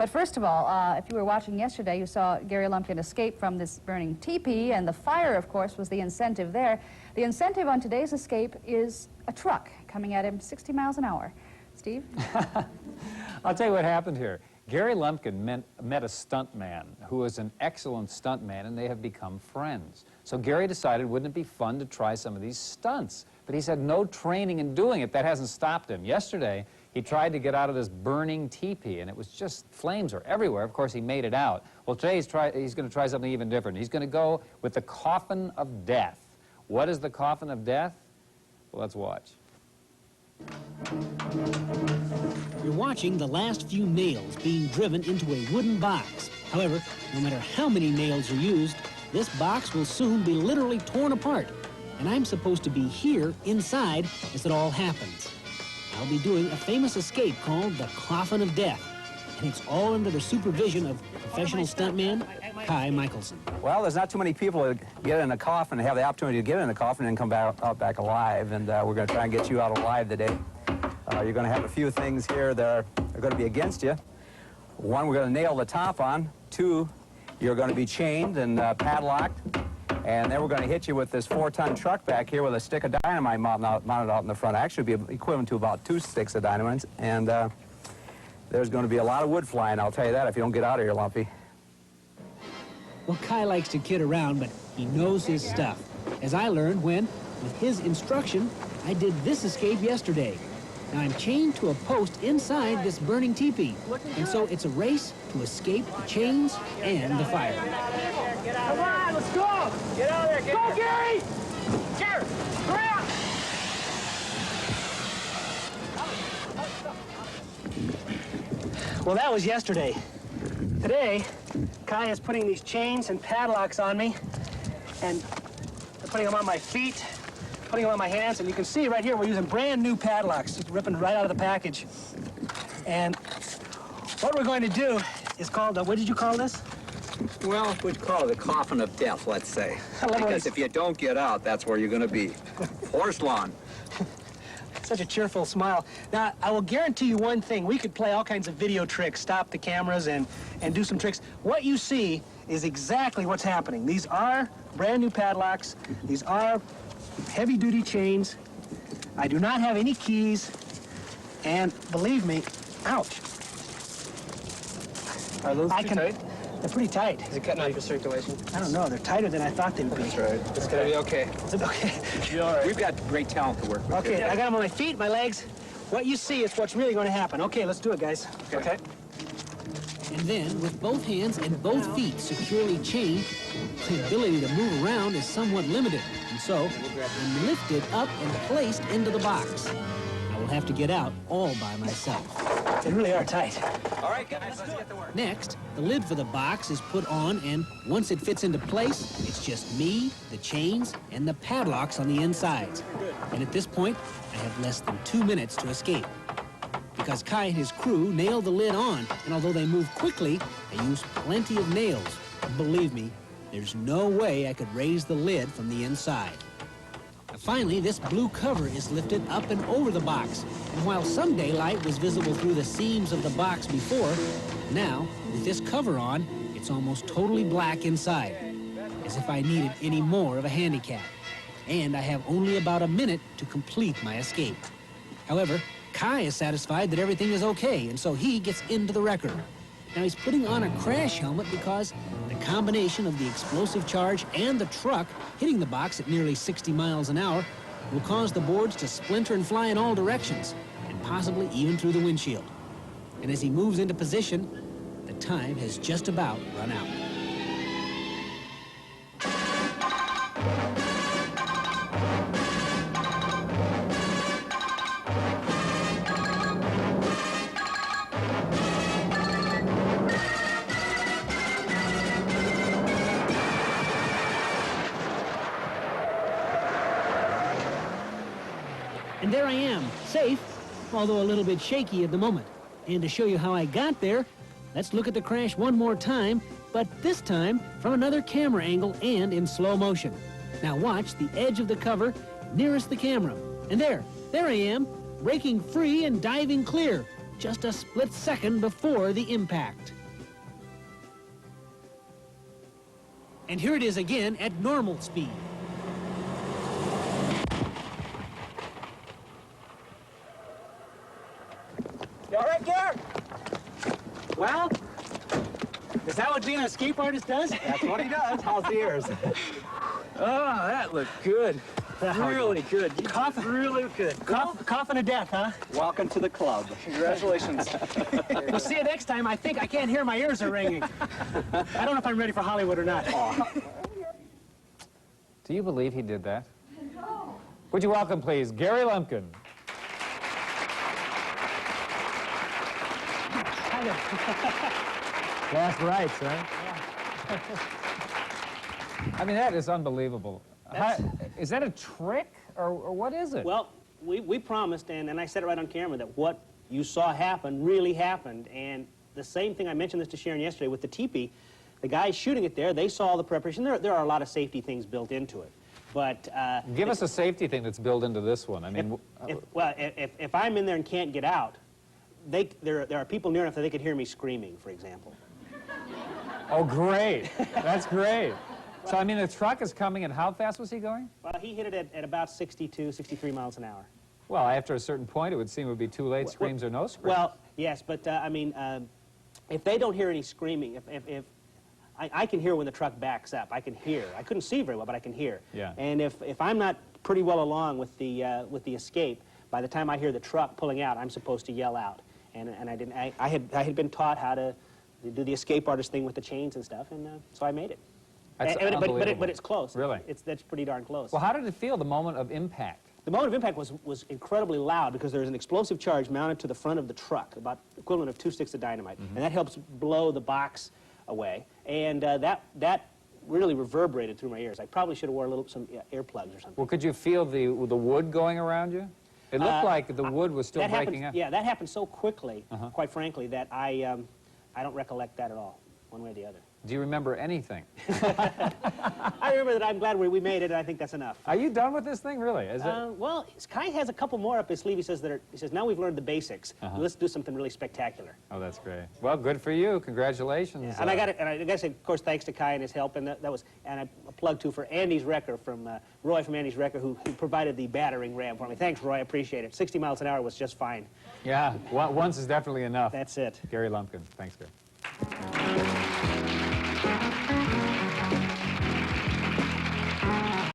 But first of all, if you were watching yesterday, you saw Gary Lumpkin escape from this burning teepee, and the fire, of course, was the incentive there. The incentive on today's escape is a truck coming at him 60 miles an hour. Steve? I'll tell you what happened here. Gary Lumpkin met a stuntman who was an excellent stuntman, and they have become friends. So Gary decided, wouldn't it be fun to try some of these stunts? But he's had no training in doing it. That hasn't stopped him. Yesterday, he tried to get out of this burning teepee, and it was just, flames were everywhere. Of course, he made it out. Well, today he's going to try something even different. He's going to go with the Coffin of Death. What is the Coffin of Death? Well, let's watch. You're watching the last few nails being driven into a wooden box. However, no matter how many nails are used, this box will soon be literally torn apart. And I'm supposed to be here inside as it all happens. I'll be doing a famous escape called the Coffin of Death. And it's all under the supervision of professional stuntman Michaelson. Well, there's not too many people that get in a coffin and have the opportunity to get in a coffin and come back alive. And we're going to try and get you out alive today. You're going to have a few things here that are going to be against you. One, we're going to nail the top on. Two, you're going to be chained and padlocked. And then we're going to hit you with this 4-ton truck back here with a stick of dynamite mounted out in the front. Actually, it'd be equivalent to about 2 sticks of dynamite. And there's going to be a lot of wood flying, I'll tell you that, if you don't get out of here, Lumpy. Well, Kai likes to kid around, but he knows his stuff. As I learned when, with his instruction, I did this escape yesterday. Now I'm chained to a post inside this burning teepee, and so it's a race to escape the chains and the fire. Come on, let's go! Get out of there! Go, Gary! Gary, hurry up! Well, that was yesterday. Today, Kai is putting these chains and padlocks on me, and putting them on my feet, putting them on my hands, and you can see right here we're using brand new padlocks, just ripping right out of the package. And what we're going to do is called, what did you call this? Well, we'd call it a coffin of death, let's say. Because if you don't get out, that's where you're going to be. Horse lawn. Such a cheerful smile. Now, I will guarantee you one thing. We could play all kinds of video tricks, stop the cameras, and do some tricks. What you see is exactly what's happening. These are brand new padlocks. These are heavy-duty chains. I do not have any keys. And believe me, ouch. Are those too tight? They're pretty tight. Is it cutting out your circulation? I don't know. They're tighter than I thought they'd be. That's right. It's going to be okay. It's okay. You're all right. We've got great talent to work with. Okay, I got them on my feet, my legs. What you see is what's really going to happen. Okay, let's do it, guys. Okay. And then, with both hands and both feet securely chained, the ability to move around is somewhat limited. And so, I'm lifted up and placed into the box. I will have to get out all by myself. They really are tight. All right, guys, let's get to work. Next, the lid for the box is put on, and once it fits into place, it's just me, the chains, and the padlocks on the insides. And at this point, I have less than 2 minutes to escape. Because Kai and his crew nailed the lid on, and although they move quickly, they use plenty of nails. Believe me, there's no way I could raise the lid from the inside. Now, finally, this blue cover is lifted up and over the box, and while some daylight was visible through the seams of the box before, now, with this cover on, it's almost totally black inside, as if I needed any more of a handicap. And I have only about a minute to complete my escape. However, Kai is satisfied that everything is okay, and so he gets into the wrecker. Now, he's putting on a crash helmet because the combination of the explosive charge and the truck hitting the box at nearly 60 miles an hour will cause the boards to splinter and fly in all directions, and possibly even through the windshield. And as he moves into position, the time has just about run out. And there I am, safe, although a little bit shaky at the moment. And to show you how I got there, let's look at the crash one more time, but this time from another camera angle and in slow motion. Now watch the edge of the cover nearest the camera. And there I am, breaking free and diving clear, just a split second before the impact. And here it is again at normal speed. You all right, Garrett? Well, is that what being an escape artist does? That's what he does. How's the ears? Oh, that looked good. Really good. Coffin. Really good. Coffin of death, huh? Welcome to the club. Congratulations. We'll see you next time. I think I can't hear. My ears are ringing. I don't know if I'm ready for Hollywood or not. Do you believe he did that? Would you welcome, please, Gary Lumpkin. Last rights, right? I mean, that is unbelievable. Is that a trick, or what is it? Well, we promised, and I said it right on camera, that what you saw happen really happened. And the same thing, I mentioned this to Sharon yesterday with the teepee. The guys shooting it there, they saw all the preparation. There are a lot of safety things built into it. But Give us a safety thing that's built into this one. I mean, if I'm in there and can't get out, there are people near enough that they could hear me screaming, for example. oh, great. That's great. So, I mean, the truck is coming, and how fast was he going? Well, he hit it at about 62, 63 miles an hour. Well, after a certain point, it would seem it would be too late, screams or no screams. Well, yes, but I mean, if they don't hear any screaming, if I can hear when the truck backs up. I can hear. I couldn't see very well, but I can hear. Yeah. And if I'm not pretty well along with the escape, by the time I hear the truck pulling out, I'm supposed to yell out. And I didn't. I had been taught how to do the escape artist thing with the chains and stuff, and so I made it. That's unbelievable. But it's close. Really? That's pretty darn close. Well, how did it feel, the moment of impact? The moment of impact was incredibly loud because there was an explosive charge mounted to the front of the truck, about equivalent of 2 sticks of dynamite, and that helps blow the box away. And that really reverberated through my ears. I probably should have worn some earplugs or something. Well, could you feel the wood going around you? It looked like the wood was still breaking up. Yeah, that happened so quickly, quite frankly, that I don't recollect that at all, one way or the other. Do you remember anything? I remember that I'm glad we made it, and I think that's enough. Are you done with this thing, really? Is it? Well, Kai has a couple more up his sleeve. He says, now we've learned the basics. Let's do something really spectacular. Oh, that's great. Well, good for you. Congratulations. Yeah. And I got to say, of course, thanks to Kai and his help, and a plug too for Andy's Wrecker from Roy from Andy's Wrecker, who provided the battering ram for me. Thanks, Roy. I appreciate it. 60 miles an hour was just fine. Yeah, once is definitely enough. That's it. Gary Lumpkin. Thanks, Gary.